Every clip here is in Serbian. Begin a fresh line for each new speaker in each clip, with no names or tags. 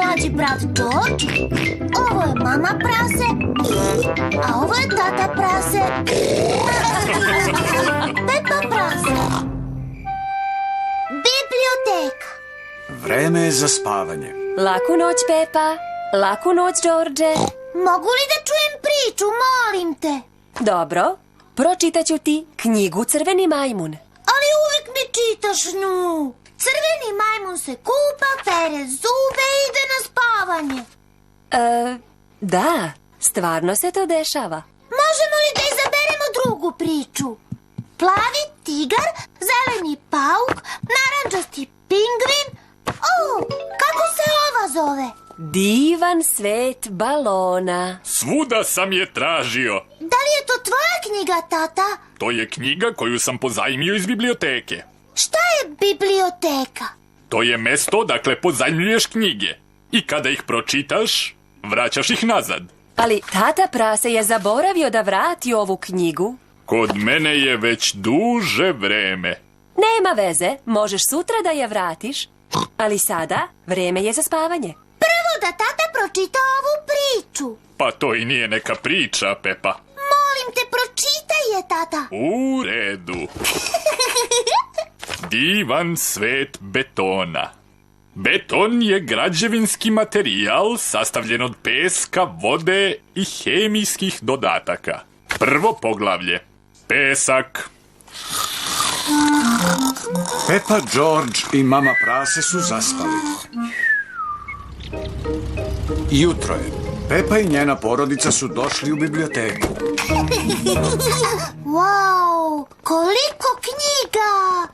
nađi brat George, ovo je mama prase, a ovo je tata prase. Pepa prase. Biblioteka.
Vreme je za spavanje.
Laku noć, Pepa. Laku noć, George.
Mogu li da čujem priču, molim te?
Dobro, pročitaću ti knjigu Crveni majmun.
Ali uvijek mi čitaš nju. Crveni majmun se kupa, pere zube i ide na spavanje.
Da, stvarno se to dešava.
Možemo li da izaberemo drugu priču? Plavi tigar, zeleni pauk, naranđasti pingvin. O, kako se ova zove?
Divan svet balona.
Svuda sam je tražio.
Da li je to tvoja knjiga, tata?
To je knjiga koju sam pozajmio iz biblioteke.
Šta je biblioteka?
To je mesto dakle pozajmljuješ knjige. I kada ih pročitaš, vraćaš ih nazad.
Ali tata prase je zaboravio da vrati ovu knjigu.
Kod mene je već duže vreme.
Nema veze, možeš sutra da je vratiš. Ali sada vreme je za spavanje.
Prvo da tata pročita ovu priču.
Pa to i nije neka priča, Pepa.
Molim te, pročitaj je, tata.
U redu. Divan svet betona. Beton je građevinski materijal sastavljen od peska, vode i hemijskih dodataka. Prvo poglavlje. Pesak.
Pepa, George i mama prase su zaspali. Jutro je. Pepa i njena porodica su došli u biblioteku.
Wow, koliko knjiga!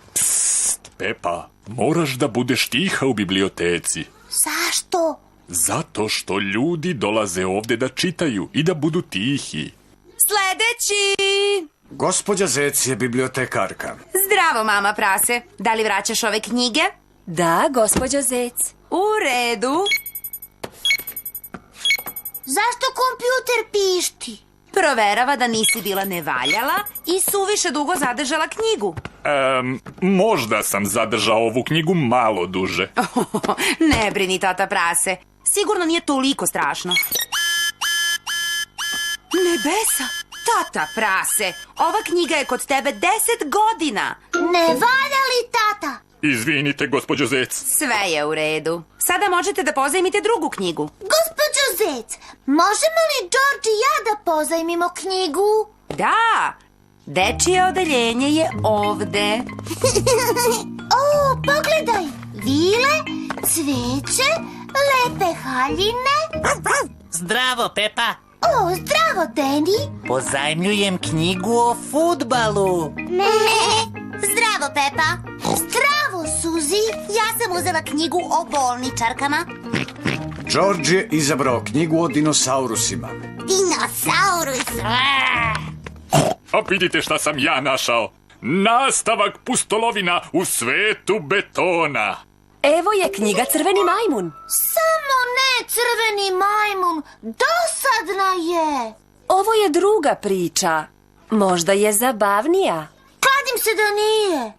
Pepa, moraš da budeš tiha u biblioteci.
Zašto?
Zato što ljudi dolaze ovde da čitaju i da budu tihi.
Sledeći!
Gospođa Zec je bibliotekarka.
Zdravo, mama prase. Da li vraćaš ove knjige?
Da, gospođo Zec.
U redu.
Zašto kompjuter pišti?
Proverava da nisi bila nevaljala i suviše dugo zadržala knjigu.
Možda sam zadržao ovu knjigu malo duže.
Ne brini, tata prase. Sigurno nije toliko strašno. Nebesa! Tata prase, ova knjiga je kod tebe 10 godina.
Ne valja li, tata?
Izvinite, gospođo Zec.
Sve je u redu. Sada možete da pozajmite drugu knjigu.
Gospođo Zec, možemo li George i ja da pozajmimo knjigu?
Da, dečije odeljenje je ovde.
O, pogledaj, vile, cveće, lepe haljine.
Zdravo, Pepa.
O, zdravo, Danny.
Pozajmljujem knjigu o fudbalu.
Zdravo, Pepa. Zdravo, Suzi. Ja sam uzela knjigu o bolničarkama.
George je izabrao knjigu o dinosaurusima.
Dinosaurus.
A vidite šta sam ja našao. Nastavak pustolovina u svetu betona.
Evo je knjiga Crveni majmun.
Samo ne crveni majmun. Dosadna je.
Ovo je druga priča. Možda je zabavnija.
Kladim se da nije.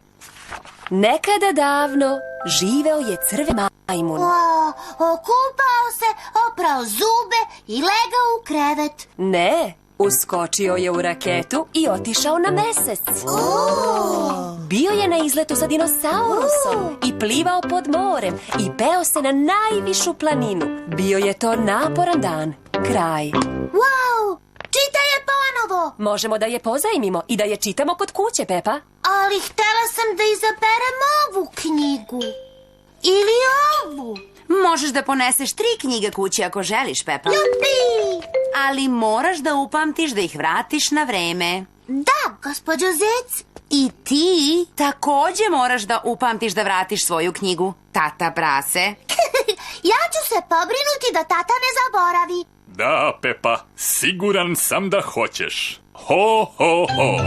Nekada davno živeo je crveni majmun.
Okupao se, oprao zube i legao u krevet.
Ne, uskočio je u raketu i otišao na mesec. Bio je na izletu sa dinosaurusom i plivao pod morem i peo se na najvišu planinu. Bio je to naporan dan. Kraj.
Wow, čitaj je ponovo.
Možemo da je pozajmimo i da je čitamo kod kuće, Pepa.
Ali htela sam da izaberem ovu knjigu. Ili ovu.
Možeš da poneseš 3 knjige kući ako želiš, Pepa.
Jupi!
Ali moraš da upamtiš da ih vratiš na vreme.
Da, gospođo Zec.
I ti takođe moraš da upamtiš da vratiš svoju knjigu, tata prase.
Ja ću se pobrinuti da tata ne zaboravi.
Da, Pepa, siguran sam da hoćeš. Ho, ho, ho.